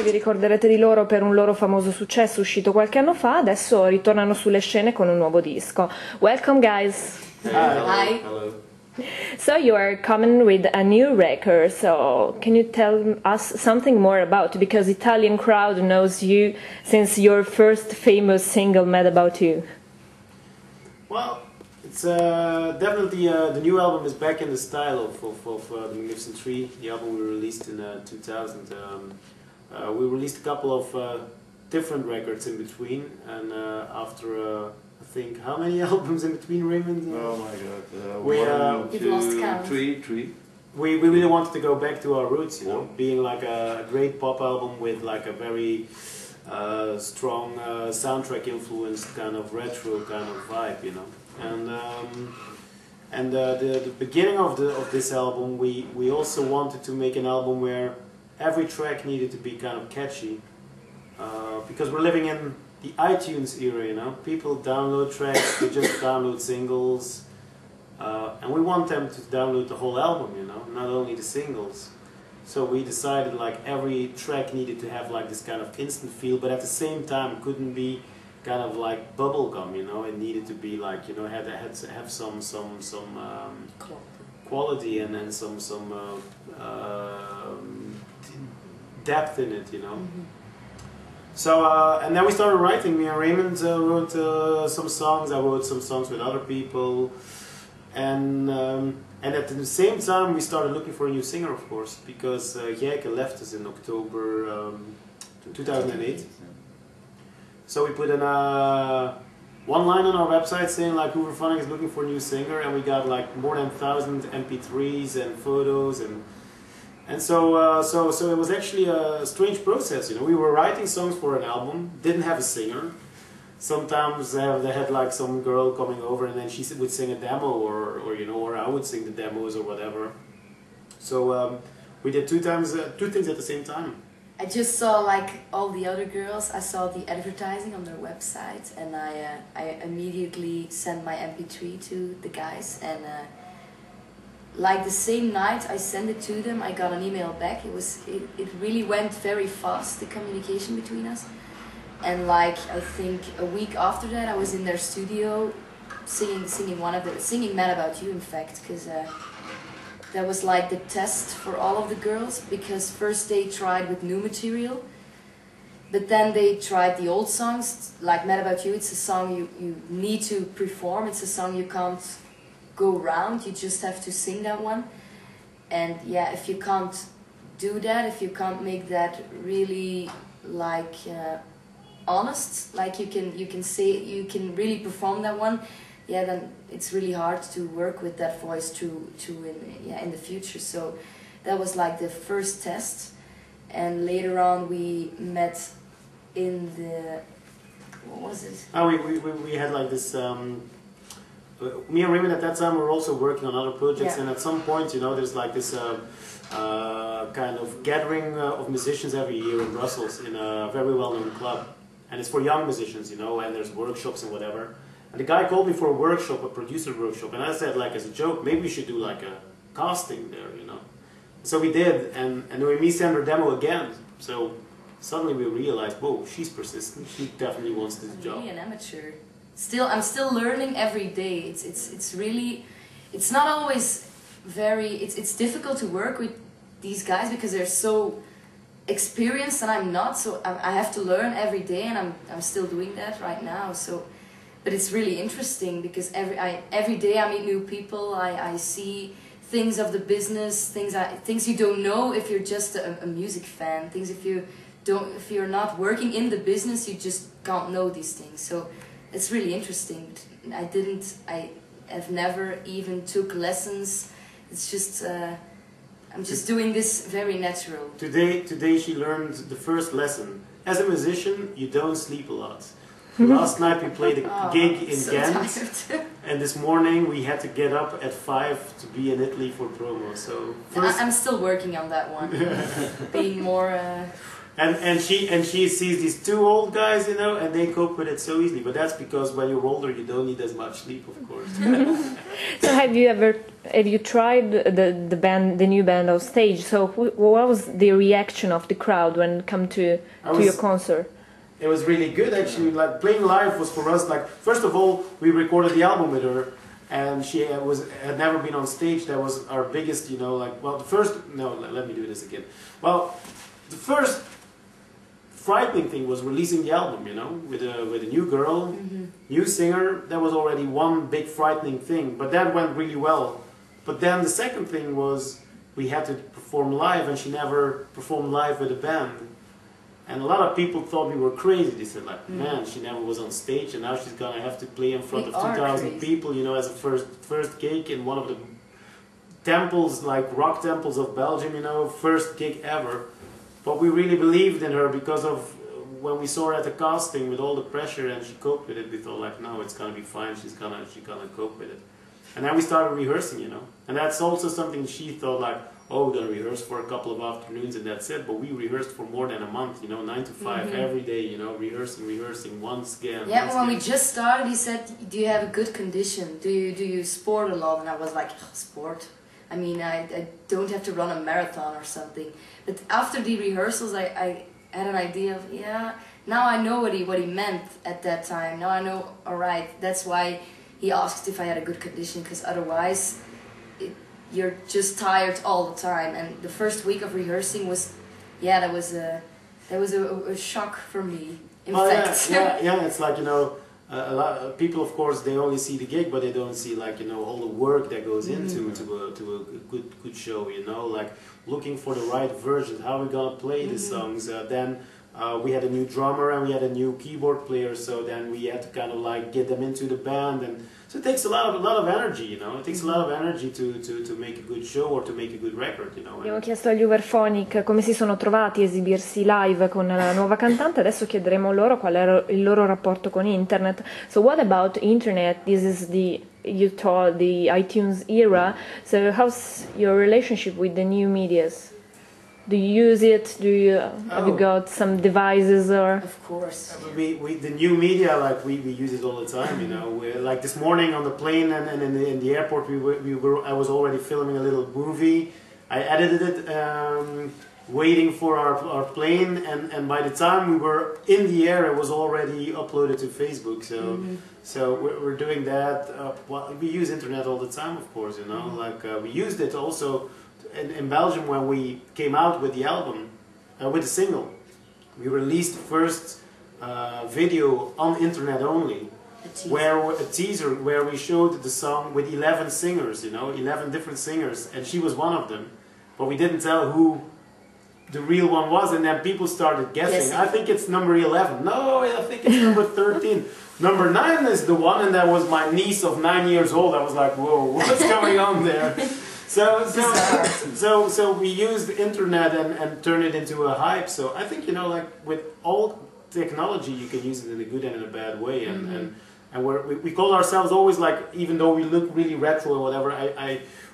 vi ricorderete di loro per un loro famoso successo uscito qualche anno fa, adesso ritornano sulle scene con un nuovo disco. Welcome guys! Hey, Hi. Hello. So you are coming with a new record, so can you tell us something more about, because Italian crowd knows you since your first famous single, Mad About You? Well, it's definitely the new album is back in the style of the Magnificent Tree, the album we released in 2000. We released a couple of different records in between, and after I think, how many albums in between, Raymond? Oh my god. We, One, You've two, lost count. three. We really wanted to go back to our roots, you know, being like a great pop album with like a very strong soundtrack influenced kind of retro kind of vibe, you know. And the beginning of this album, we also wanted to make an album where every track needed to be kind of catchy, because we're living in the iTunes era, you know. People download tracks, they just download singles, and we want them to download the whole album, you know, not only the singles. So we decided like every track needed to have like this kind of instant feel, but at the same time couldn't be kind of like bubblegum, you know. It needed to be like, you know, had to have some quality and then some depth in it, you know. So and then we started writing. Me and Raymond wrote some songs. I wrote some songs with other people, and at the same time we started looking for a new singer, of course, because Jeke left us in October 2008. So we put in one line on our website saying like Hooverphonic is looking for a new singer, and we got like more than 1,000 MP3s and photos, and so it was actually a strange process, you know. We were writing songs for an album, didn't have a singer. Sometimes they had like some girl coming over, and then she would sing a demo, or you know, or I would sing the demos or whatever. So we did two things at the same time. I just saw like all the other girls. I saw the advertising on their website, and I immediately sent my MP3 to the guys, and like the same night I sent it to them, I got an email back. It really went very fast, the communication between us. And like I think a week after that, I was in their studio singing Mad About You, in fact, because that was like the test for all of the girls, because first they tried with new material, but then they tried the old songs. Like Mad About You, it's a song you need to perform. It's a song you can't go around, you just have to sing that one. And yeah, if you can't do that, if you can't make that really like honest, like you can say, you can really perform that one, yeah, then it's really hard to work with that voice in the future. So that was like the first test, and later on we met in the, what was it? Oh, we had like this. Me and Raymond at that time were also working on other projects, and at some point, you know, there's like this kind of gathering of musicians every year in Brussels in a very well-known club, and it's for young musicians, you know, and there's workshops and whatever. And the guy called me for a workshop, a producer workshop, and I said, like, as a joke, maybe we should do like a casting there, you know. So we did, and then we sent her demo again. So suddenly we realized, whoa, she's persistent. She definitely wants this job. Really an amateur. I'm still learning every day. It's really, it's not always very, it's difficult to work with these guys because they're so experienced and I'm not, so I have to learn every day, and I'm still doing that right now. So, but it's really interesting because every day I meet new people. I see things of the business, things you don't know if you're just a music fan. Things if you're not working in the business, you just can't know these things. So it's really interesting. I have never even took lessons. It's just I'm just doing this very natural. Today she learned the first lesson. As a musician, you don't sleep a lot. Last night we played a gig in Ghent, and this morning we had to get up at 5 to be in Italy for promo. So I'm still working on that one, being more and she sees these two old guys, you know, and they cope with it so easily. But that's because when you're older, you don't need as much sleep, of course. So have you tried the new band on stage? So what was the reaction of the crowd when it come to your concert? It was really good, actually. Like, playing live was for us, like, first of all, we recorded the album with her, and she had never been on stage. That was our biggest, you know, like, well, let me do this again. Well, the first frightening thing was releasing the album, you know, with a new girl, new singer. That was already one big frightening thing, but that went really well. But then the second thing was we had to perform live, and she never performed live with a band. And a lot of people thought we were crazy. They said, like, man, she never was on stage, and now she's gonna have to play in front of 2,000 people, you know, as a first gig in one of the temples, like rock temples of Belgium, you know, first gig ever. But we really believed in her because of when we saw her at the casting with all the pressure, and she coped with it. We thought, like, no, it's gonna be fine. She's gonna cope with it. And then we started rehearsing, you know, and that's also something she thought, like, oh, we're going to rehearse for a couple of afternoons and that's it. But we rehearsed for more than a month, you know, 9 to 5 every day, you know, rehearsing once again. Yeah, when we just started, he said, do you have a good condition? Do you sport a lot? And I was like, oh, sport? I mean, I don't have to run a marathon or something. But after the rehearsals, I had an idea of, yeah, now I know what he meant at that time. Now I know, all right, that's why he asked if I had a good condition, because otherwise you're just tired all the time. And the first week of rehearsing was, yeah, that was a shock for me. In fact, yeah, it's like, you know, a lot of people, of course, they only see the gig, but they don't see, like, you know, all the work that goes into a good show, you know, like looking for the right version, how we're gonna play the songs. Then we had a new drummer and we had a new keyboard player, so then we had to kind of like get them into the band, and so it takes a lot of energy, you know. It takes a lot of energy to make a good show or to make a good record, you know. Abbiamo chiesto agli Hooverphonic come si sono trovati a esibirsi live con la nuova cantante. Adesso chiederemo loro qual era il loro rapporto con internet. So what about internet? This is you told the iTunes era. So how's your relationship with the new medias? Do you use it? Have you got some devices or? Of course. We the new media, like we use it all the time, you know. Like this morning on the plane and in the airport, I was already filming a little movie. I edited it, waiting for our plane, and by the time we were in the air, it was already uploaded to Facebook. So we're doing that. Well, we use internet all the time, of course, you know. Like we used it also. In Belgium, when we came out with the album, with the single, we released the first video on internet only, a teaser where we showed the song with 11 singers, you know, 11 different singers, and she was one of them, but we didn't tell who the real one was, and then people started guessing. I think it's number 11. No, I think it's number 13. Number 9 is the one, and that was my niece of 9 years old. I was like, whoa, what's going on there? So we used the internet and turned it into a hype. So I think, you know, like with all technology, you can use it in a good and in a bad way. And we call ourselves always, like, even though we look really retro or whatever,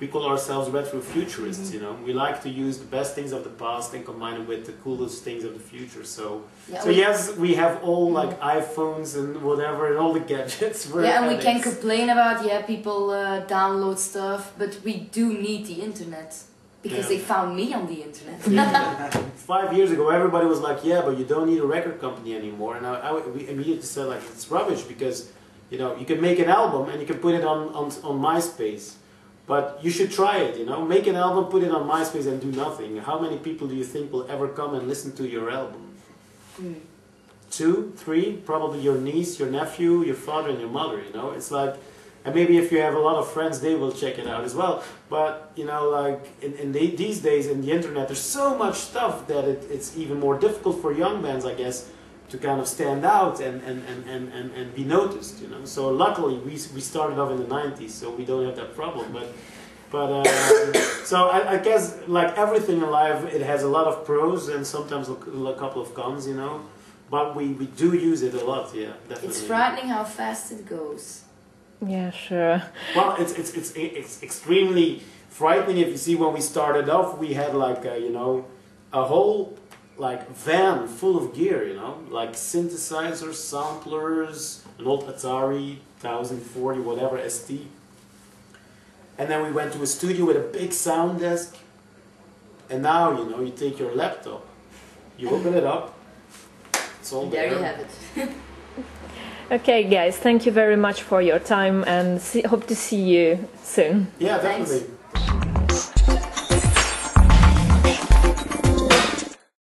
we call ourselves retro futurists. You know, we like to use the best things of the past and combine them with the coolest things of the future. So yes, we have all like iPhones and whatever and all the gadgets. And we can complain about people download stuff, but we do need the internet because they found me on the internet. 5 years ago, everybody was like, "Yeah, but you don't need a record company anymore," and we immediately said, like, it's rubbish because, you know, you can make an album and you can put it on MySpace. But you should try it, you know. Make an album, put it on MySpace and do nothing. How many people do you think will ever come and listen to your album? 2, 3, probably your niece, your nephew, your father and your mother, you know. It's like, and maybe if you have a lot of friends, they will check it out as well. But, you know, like these days in the internet, there's so much stuff that it's even more difficult for young bands, I guess, to kind of stand out and be noticed, you know. So luckily we started off in the 90s, so we don't have that problem. But so I guess like everything in life, it has a lot of pros and sometimes a couple of cons, you know. But we do use it a lot, yeah, definitely. It's frightening how fast it goes. Yeah, sure. Well, it's extremely frightening if you see when we started off, we had like you know, a whole like van full of gear, you know, like synthesizers, samplers, an old Atari 1040 whatever ST. And then we went to a studio with a big sound desk. And now, you know, you take your laptop, you open it up, it's all There there. you have it. Okay, guys, thank you very much for your time, and hope to see you soon. Yeah, Thanks. definitely.